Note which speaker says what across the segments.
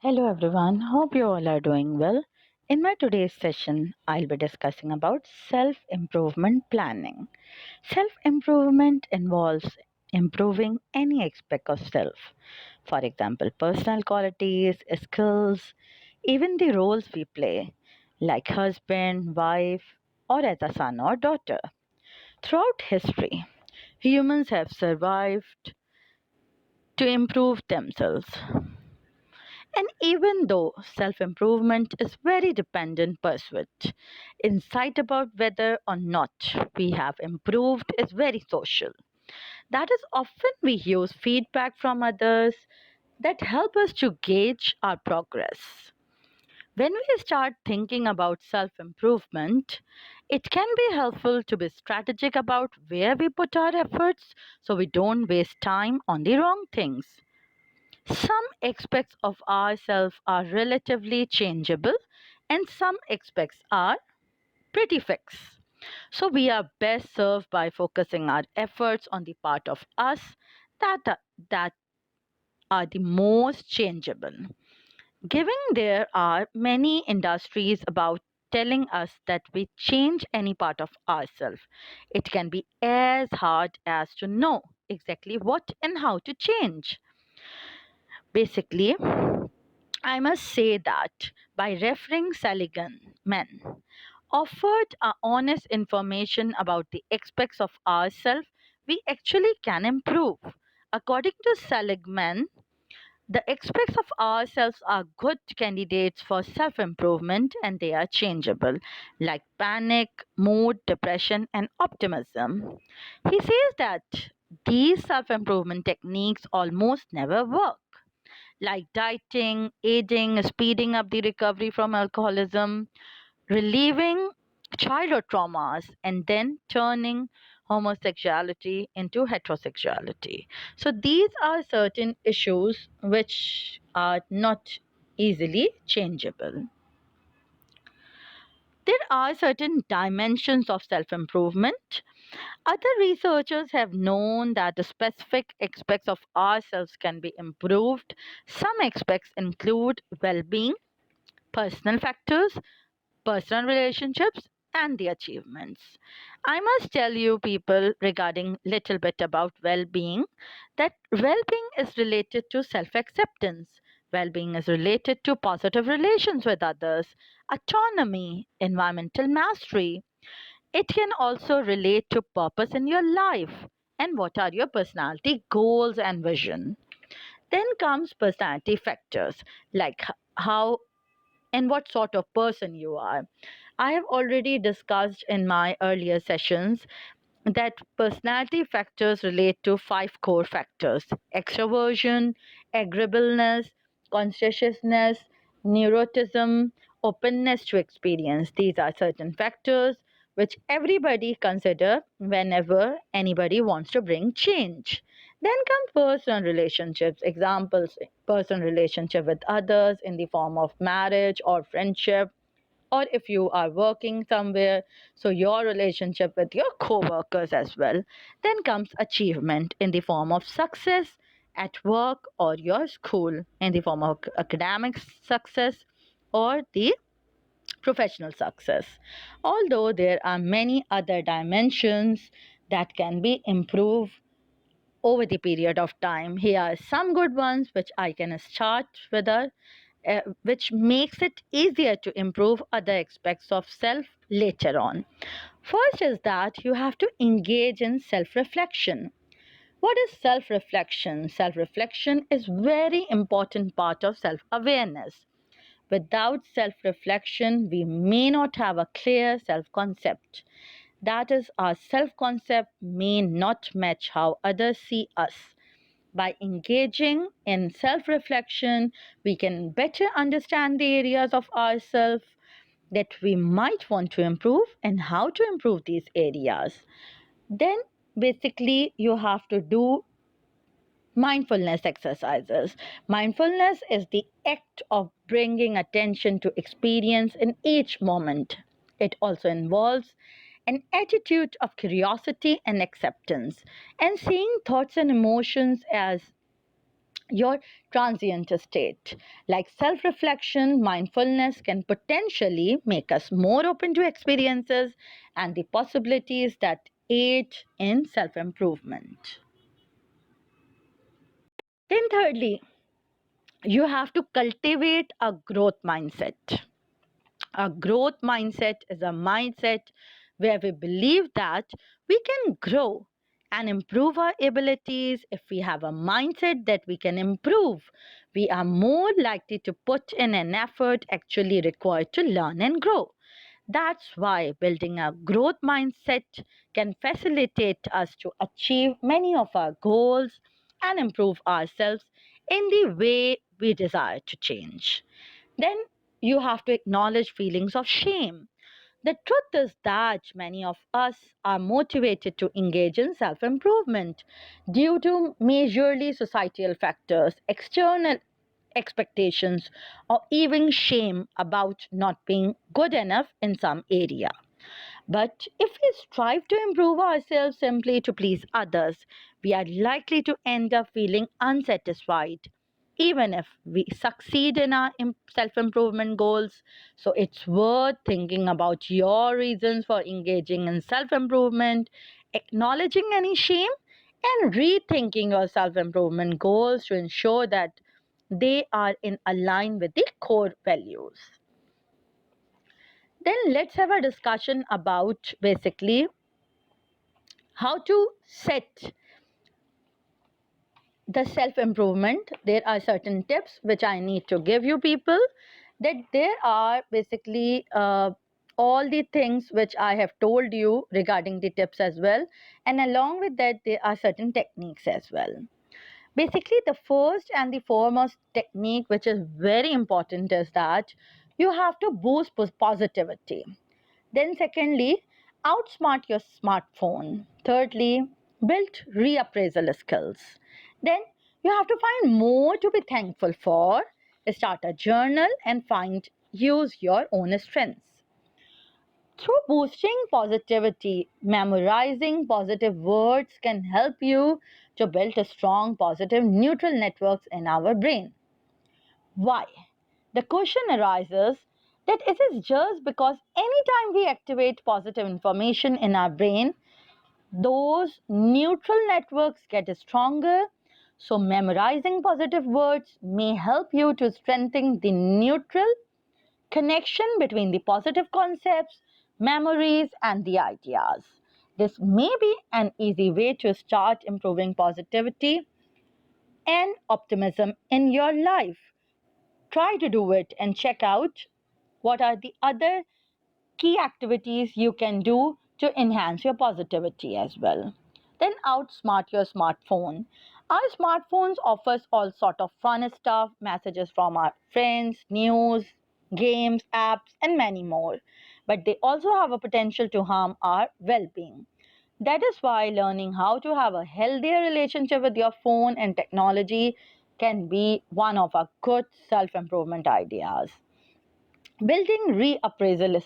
Speaker 1: Hello everyone, hope you all are doing well. In my today's session, I'll be discussing about self-improvement planning. Self-improvement involves improving any aspect of self. For example, personal qualities, skills, even the roles we play, like husband, wife, or as a son or daughter. Throughout history, humans have survived to improve themselves. And even though self improvement is very dependent pursuit, insight about whether or not we have improved is very social. That is often we use feedback from others that help us to gauge our progress. When we start thinking about self improvement, it can be helpful to be strategic about where we put our efforts so we don't waste time on the wrong things. Some aspects of ourselves are relatively changeable, and some aspects are pretty fixed. So, we are best served by focusing our efforts on the part of us that are the most changeable. Given there are many industries about telling us that we change any part of ourselves, it can be as hard as to know exactly what and how to change. Basically, I must say that by referring Seligman offered honest information about the aspects of ourselves we actually can improve. According to Seligman, the aspects of ourselves are good candidates for self improvement and they are changeable, like panic, mood, depression, and optimism. He says that these self improvement techniques almost never work like dieting, aiding, speeding up the recovery from alcoholism, relieving childhood traumas, and then turning homosexuality into heterosexuality. So these are certain issues which are not easily changeable. There are certain dimensions of self improvement. Other researchers have known that the specific aspects of ourselves can be improved. Some aspects include well being, personal factors, personal relationships, and the achievements. I must tell you, people, regarding little bit about well being, that well being is related to self acceptance. Well being is related to positive relations with others, autonomy, environmental mastery, it can also relate to purpose in your life and what are your personality goals and vision. Then comes personality factors like how and what sort of person you are. I have already discussed in my earlier sessions that personality factors relate to five core factors: extroversion, agreeableness, conscientiousness, neuroticism, openness to experience. These are certain factors which everybody consider whenever anybody wants to bring change. Then come personal relationships. Examples: personal relationship with others in the form of marriage or friendship, or if you are working somewhere, so your relationship with your co-workers as well. Then comes achievement in the form of success at work or your school, in the form of academic success or the professional success. Although there are many other dimensions that can be improved over the period of time. Here are some good ones which I can start with, which makes it easier to improve other aspects of self later on. First is that you have to engage in self reflection. What is self reflection? Self reflection is very important part of self awareness. Without self reflection, we may not have a clear self concept. That is, our self concept may not match how others see us. By engaging in self reflection, we can better understand the areas of ourselves that we might want to improve and how to improve these areas. Then, basically, you have to do mindfulness exercises. Mindfulness is the act of bringing attention to experience in each moment. It also involves an attitude of curiosity and acceptance, and seeing thoughts and emotions as your transient state. Like self-reflection, mindfulness can potentially make us more open to experiences and the possibilities that aid in self-improvement. Then thirdly, you have to cultivate a growth mindset. A growth mindset is a mindset where we believe that we can grow and improve our abilities. If we have a mindset that we can improve, we are more likely to put in an effort actually required to learn and grow. That's why building a growth mindset can facilitate us to achieve many of our goals and improve ourselves in the way we desire to change. Then you have to acknowledge feelings of shame. The truth is that many of us are motivated to engage in self improvement due to majorly societal factors, external expectations, or even shame about not being good enough in some area. But if we strive to improve ourselves simply to please others, we are likely to end up feeling unsatisfied, even if we succeed in our self improvement goals. So it's worth thinking about your reasons for engaging in self improvement, acknowledging any shame, and rethinking your self improvement goals to ensure that they are in align with the core values. Then let's have a discussion about basically how to set the self improvement. There are certain tips which I need to give you people, that there are basically all the things which I have told you regarding the tips as well, and along with that there are certain techniques as well. Basically, the first and the foremost technique which is very important is that you have to boost positivity. Then, secondly, outsmart your smartphone. Thirdly, build reappraisal skills. Then, you have to find more to be thankful for. Start a journal and use your own strengths. Through boosting positivity, memorizing positive words can help you to build a strong positive neutral networks in our brain. Why? The question arises that it is just because anytime we activate positive information in our brain, those neutral networks get stronger. So, memorizing positive words may help you to strengthen the neutral connection between the positive concepts, memories, and the ideas. This may be an easy way to start improving positivity and optimism in your life. Try to do it and check out what are the other key activities you can do to enhance your positivity as well. Then outsmart your smartphone. Our smartphones offers all sort of fun stuff, messages from our friends, news, games, apps, and many more. But they also have a potential to harm our well-being. That is why learning how to have a healthier relationship with your phone and technology can be one of our good self-improvement ideas. Building reappraisal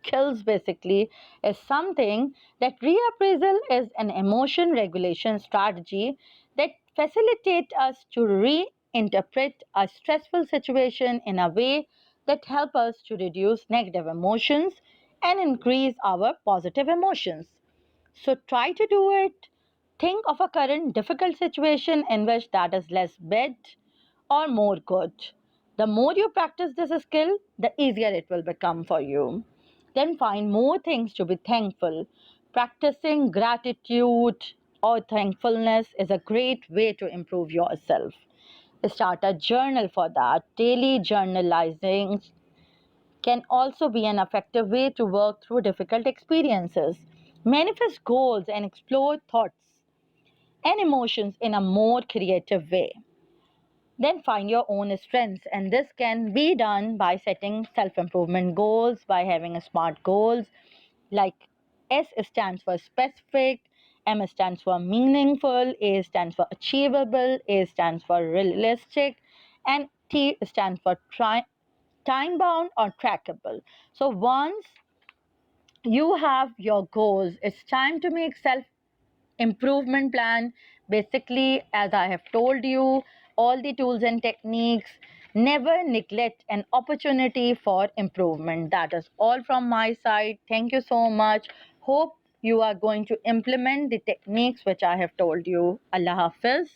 Speaker 1: skills basically is something that reappraisal is an emotion regulation strategy that facilitates us to reinterpret a stressful situation in a way that help us to reduce negative emotions and increase our positive emotions. So try to do it. Think of a current difficult situation in which that is less bad or more good. The more you practice this skill, the easier it will become for you. Then find more things to be thankful. Practicing gratitude or thankfulness is a great way to improve yourself. Start a journal for that. Daily journalizing can also be an effective way to work through difficult experiences, manifest goals, and explore thoughts and emotions in a more creative way. Then find your own strengths, and this can be done by setting self improvement goals, by having a smart goals like S stands for specific, M stands for meaningful, A stands for achievable, A stands for realistic, and T stands for time bound or trackable. So once you have your goals, it's time to make self improvement plan. Basically, as I have told you, all the tools and techniques. Never neglect an opportunity for improvement. That is all from my side. Thank you so much. Hope you are going to implement the techniques which I have told you. Allah Hafiz.